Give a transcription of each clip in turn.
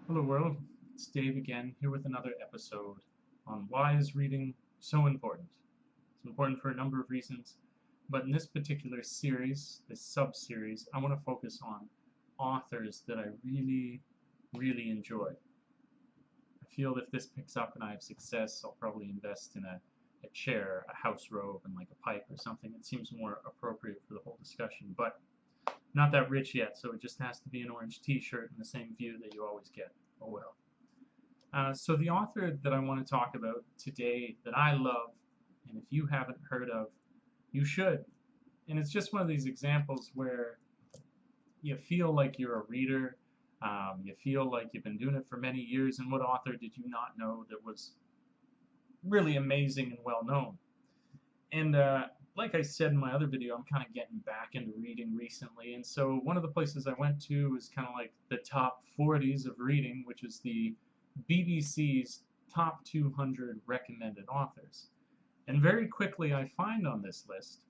Hello world, it's Dave again, here with another episode on why is reading so important. It's important for a number of reasons, but in this particular series, this sub-series, I want to focus on authors that I really enjoy. I feel if this picks up and I have success, I'll probably invest in a chair, a house robe, and like a pipe or something. It seems more appropriate for the whole discussion, but not that rich yet, so it just has to be an orange t-shirt and the same view that you always get. Oh well. So the author that I want to talk about today that I love, and if you haven't heard of, you should. And it's just one of these examples where you feel like you're a reader, you feel like you've been doing it for many years, and what author did you not know that was really amazing and well known? And like I said in my other video, I'm kind of getting back into reading recently, and so one of the places I went to was kind of like the top 40s of reading, which is the BBC's top 200 recommended authors. And very quickly I find on this list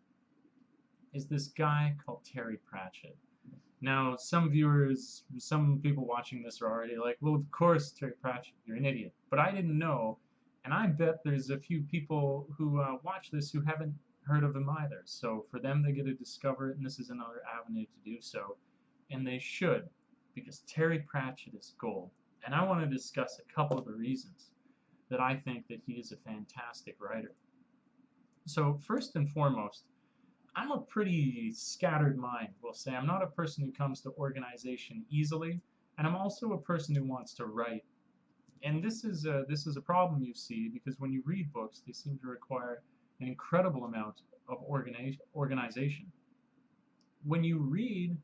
is this guy called Terry Pratchett. Now, some viewers, some people watching this are already like, well, of course, Terry Pratchett, you're an idiot. But I didn't know, and I bet there's a few people who watch this who haven't heard of him either. So for them, they get to discover it, and this is another avenue to do so. And they should, because Terry Pratchett is gold. And I want to discuss a couple of the reasons that I think that he is a fantastic writer. So first and foremost, I'm a pretty scattered mind, we'll say. I'm not a person who comes to organization easily, and I'm also a person who wants to write. And this is a problem you see because when you read books, they seem to require an incredible amount of organization. When you read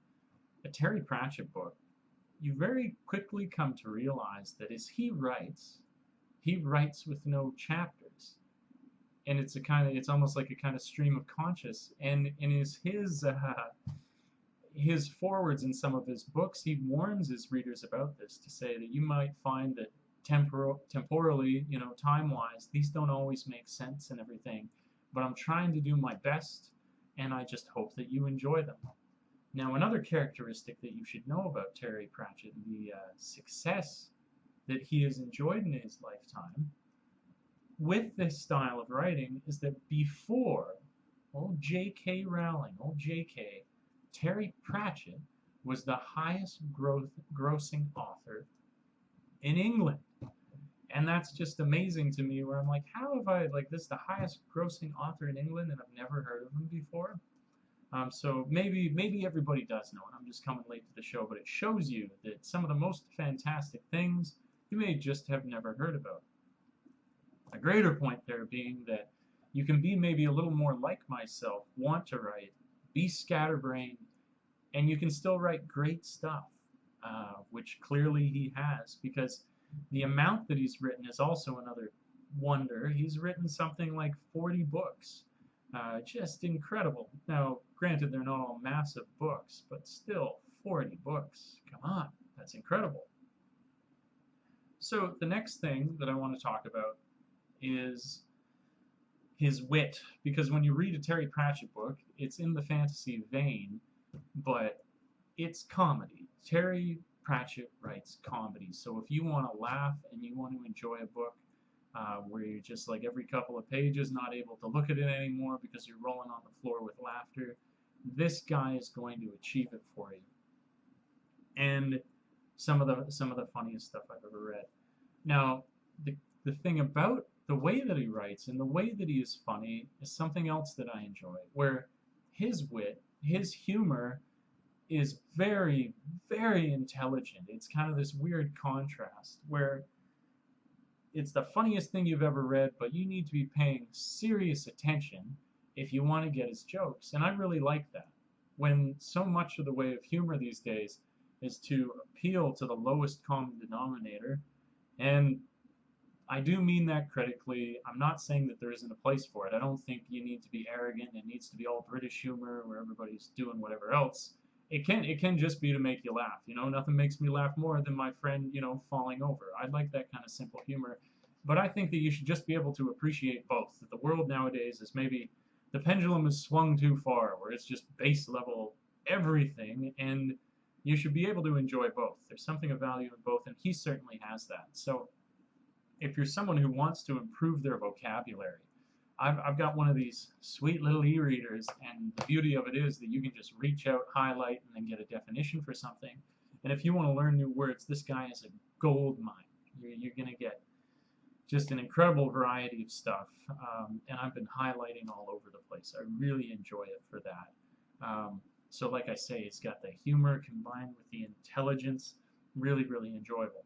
a Terry Pratchett book, you very quickly come to realize that as he writes with no chapters, and it's almost like a kind of stream of conscious. And in his forwards in some of his books, he warns his readers about this to say that you might find that temporally, time-wise, these don't always make sense and everything, but I'm trying to do my best, and I just hope that you enjoy them. Now, another characteristic that you should know about Terry Pratchett and the success that he has enjoyed in his lifetime with this style of writing is that before old J.K. Rowling, old J.K., Terry Pratchett was the highest grossing author in England. And that's just amazing to me where I'm like, how have I, like, this the highest grossing author in England and I've never heard of him before? So maybe everybody does know it. I'm just coming late to the show, but it shows you that some of the most fantastic things you may just have never heard about. A greater point there being that you can be maybe a little more like myself, want to write, be scatterbrained, and you can still write great stuff, which clearly he has, because the amount that he's written is also another wonder. He's written something like 40 books. Just incredible. Now, granted, they're not all massive books, but still, 40 books. Come on, that's incredible. So the next thing that I want to talk about is his wit, because when you read a Terry Pratchett book, it's in the fantasy vein, but it's comedy. Terry Pratchett writes comedy, so if you want to laugh and you want to enjoy a book where you're just like every couple of pages not able to look at it anymore because you're rolling on the floor with laughter, this guy is going to achieve it for you. And some of the funniest stuff I've ever read. Now, the thing about the way that he writes and the way that he is funny is something else that I enjoy, where his wit, his humor is very intelligent. It's kind of this weird contrast where it's the funniest thing you've ever read, but you need to be paying serious attention if you want to get his jokes. And I really like that. When so much of the way of humor these days is to appeal to the lowest common denominator, and I do mean that critically. I'm not saying that there isn't a place for it. I don't think you need to be arrogant. It needs to be all British humor where everybody's doing whatever else. It can just be to make you laugh. Nothing makes me laugh more than my friend, falling over. I like that kind of simple humor. But I think that you should just be able to appreciate both. That the world nowadays is maybe the pendulum is swung too far, where it's just base level everything, and you should be able to enjoy both. There's something of value in both, and he certainly has that. So if you're someone who wants to improve their vocabulary, I've got one of these sweet little e-readers, and the beauty of it is that you can just reach out, highlight, and then get a definition for something. And if you want to learn new words, this guy is a gold mine. You're going to get just an incredible variety of stuff, and I've been highlighting all over the place. I really enjoy it for that. So like I say, it's got the humor combined with the intelligence. Really, really enjoyable.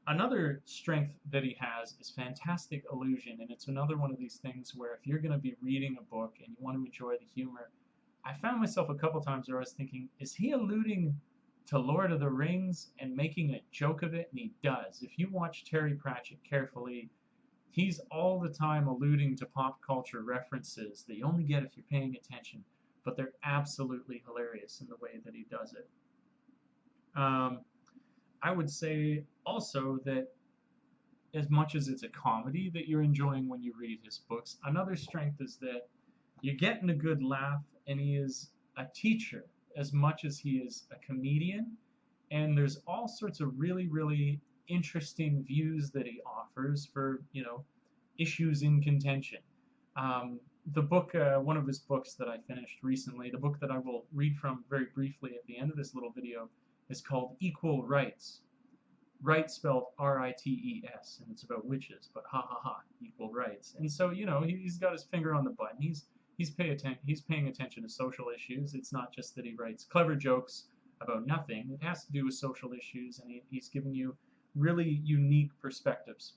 Another strength that he has is fantastic illusion, and it's another one of these things where if you're going to be reading a book and you want to enjoy the humor, I found myself a couple times where I was thinking, is he alluding to Lord of the Rings and making a joke of it? And he does. If you watch Terry Pratchett carefully, he's all the time alluding to pop culture references that you only get if you're paying attention, but they're absolutely hilarious in the way that he does it. I would say also that as much as it's a comedy that you're enjoying when you read his books, another strength is that you're getting a good laugh, and he is a teacher as much as he is a comedian, and there's all sorts of really, really interesting views that he offers for, you know, issues in contention. The book, one of his books that I finished recently, the book that I will read from very briefly at the end of this little video, is called Equal Rites. Rites spelled R-I-T-E-S, and it's about witches, but ha ha ha, equal rights. And so, you know, he's got his finger on the button. He's paying attention to social issues. It's not just that he writes clever jokes about nothing. It has to do with social issues, and he's giving you really unique perspectives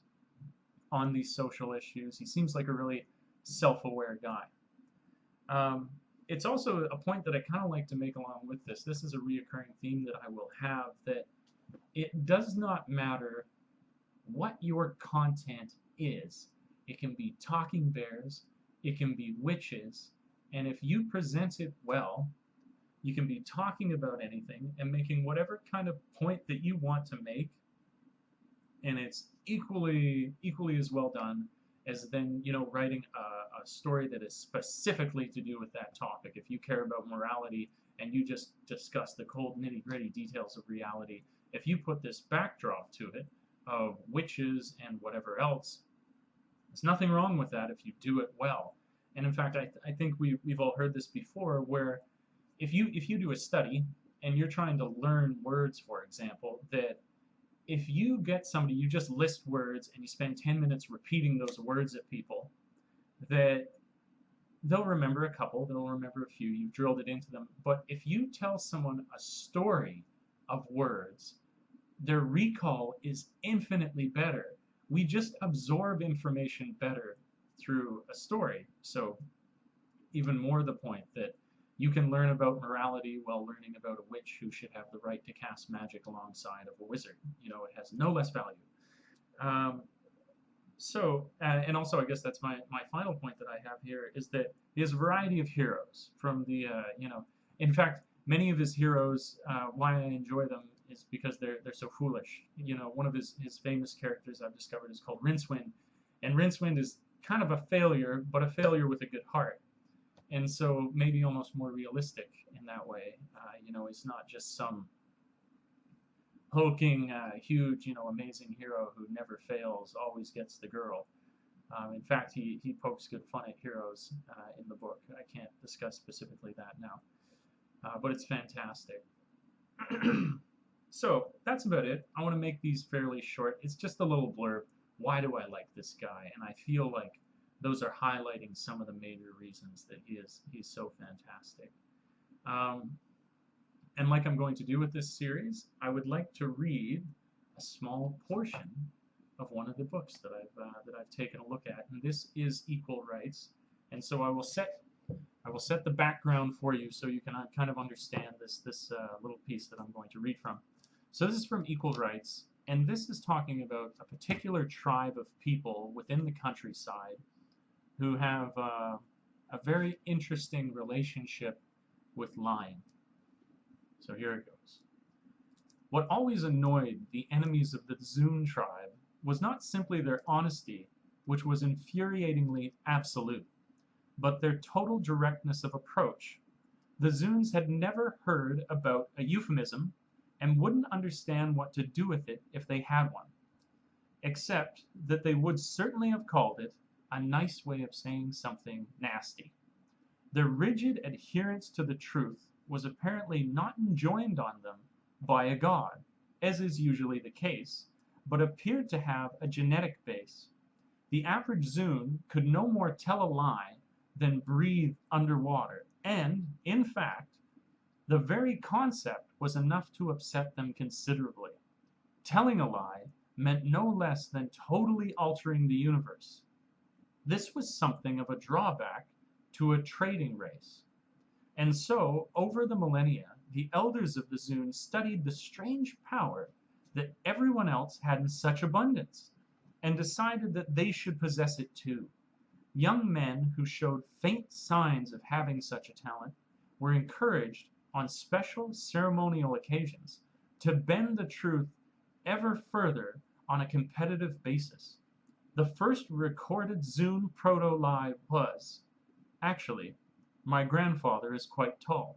on these social issues. He seems like a really self-aware guy. It's also a point that I kind of like to make along with this. This is a reoccurring theme that I will have, that it does not matter what your content is. It can be talking bears, it can be witches, and if you present it well, you can be talking about anything and making whatever kind of point that you want to make, and it's equally as well done as then, you know, writing a story that is specifically to do with that topic. If you care about morality and you just discuss the cold nitty-gritty details of reality, if you put this backdrop to it of witches and whatever else, there's nothing wrong with that if you do it well. And in fact, I think we've all heard this before, where if you do a study and you're trying to learn words, for example, that if you get somebody, you just list words and you spend 10 minutes repeating those words at people, that they'll remember a couple, they'll remember a few, you've drilled it into them. But if you tell someone a story of words, their recall is infinitely better. We just absorb information better through a story. So even more the point that you can learn about morality while learning about a witch who should have the right to cast magic alongside of a wizard. You know, it has no less value. And also I guess that's my final point that I have here, is that he has a variety of heroes from the, you know, in fact, many of his heroes, why I enjoy them is because they're so foolish. You know, one of his famous characters I've discovered is called Rincewind, and Rincewind is kind of a failure, but a failure with a good heart. And so maybe almost more realistic in that way. You know, he's not just some hulking, huge, you know, amazing hero who never fails, always gets the girl. In fact, he pokes good fun at heroes in the book. I can't discuss specifically that now, but it's fantastic. So that's about it. I want to make these fairly short. It's just a little blurb. Why do I like this guy? And I feel like those are highlighting some of the major reasons that he's so fantastic. And like I'm going to do with this series, I would like to read a small portion of one of the books that I've taken a look at, and this is Equal Rites. And so I will set the background for you so you can kind of understand this little piece that I'm going to read from. So this is from Equal Rites, and this is talking about a particular tribe of people within the countryside who have a very interesting relationship with lying. So here it goes. What always annoyed the enemies of the Zune tribe was not simply their honesty, which was infuriatingly absolute, but their total directness of approach. The Zunes had never heard about a euphemism and wouldn't understand what to do with it if they had one, except that they would certainly have called it a nice way of saying something nasty. Their rigid adherence to the truth was apparently not enjoined on them by a god, as is usually the case, but appeared to have a genetic base. The average Zune could no more tell a lie than breathe underwater, and, in fact, the very concept was enough to upset them considerably. Telling a lie meant no less than totally altering the universe. This was something of a drawback to a trading race. And so, over the millennia, the elders of the Zune studied the strange power that everyone else had in such abundance, and decided that they should possess it too. Young men who showed faint signs of having such a talent were encouraged, on special ceremonial occasions, to bend the truth ever further on a competitive basis. The first recorded Zune proto-lie was, actually, my grandfather is quite tall.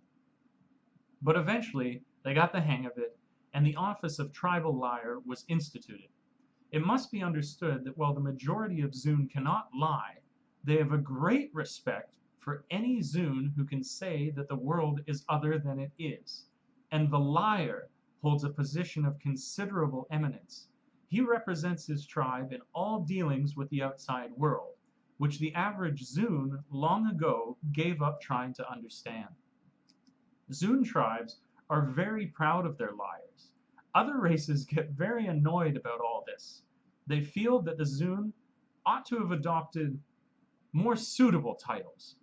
But eventually they got the hang of it, and the office of tribal liar was instituted. It must be understood that while the majority of Zune cannot lie, they have a great respect for any Zune who can say that the world is other than it is, and the liar holds a position of considerable eminence. He represents his tribe in all dealings with the outside world, which the average Zune long ago gave up trying to understand. Zune tribes are very proud of their liars. Other races get very annoyed about all this. They feel that the Zune ought to have adopted more suitable titles,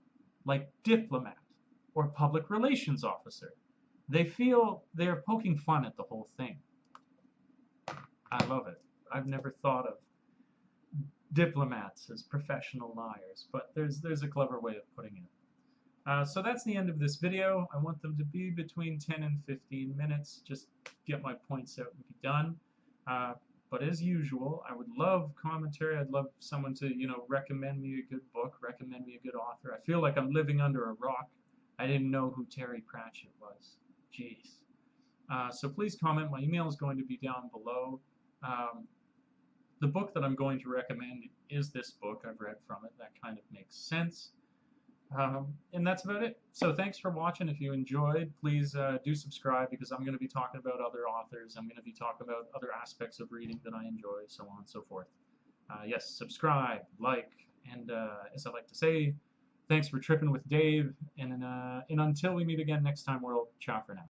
like diplomat or public relations officer. They feel they are poking fun at the whole thing. I love it. I've never thought of diplomats as professional liars, but there's a clever way of putting it. So that's the end of this video. I want them to be between 10 and 15 minutes. Just get my points out and be done. But as usual, I would love commentary. I'd love someone to, recommend me a good book, recommend me a good author. I feel like I'm living under a rock. I didn't know who Terry Pratchett was. Jeez. So please comment. My email is going to be down below. The book that I'm going to recommend is this book. I've read from it. That kind of makes sense. And that's about it. So thanks for watching. If you enjoyed, please do subscribe, because I'm going to be talking about other authors. I'm going to be talking about other aspects of reading that I enjoy, so on and so forth. Yes, subscribe, like, and as I like to say, thanks for tripping with Dave. And until we meet again next time, world, ciao for now.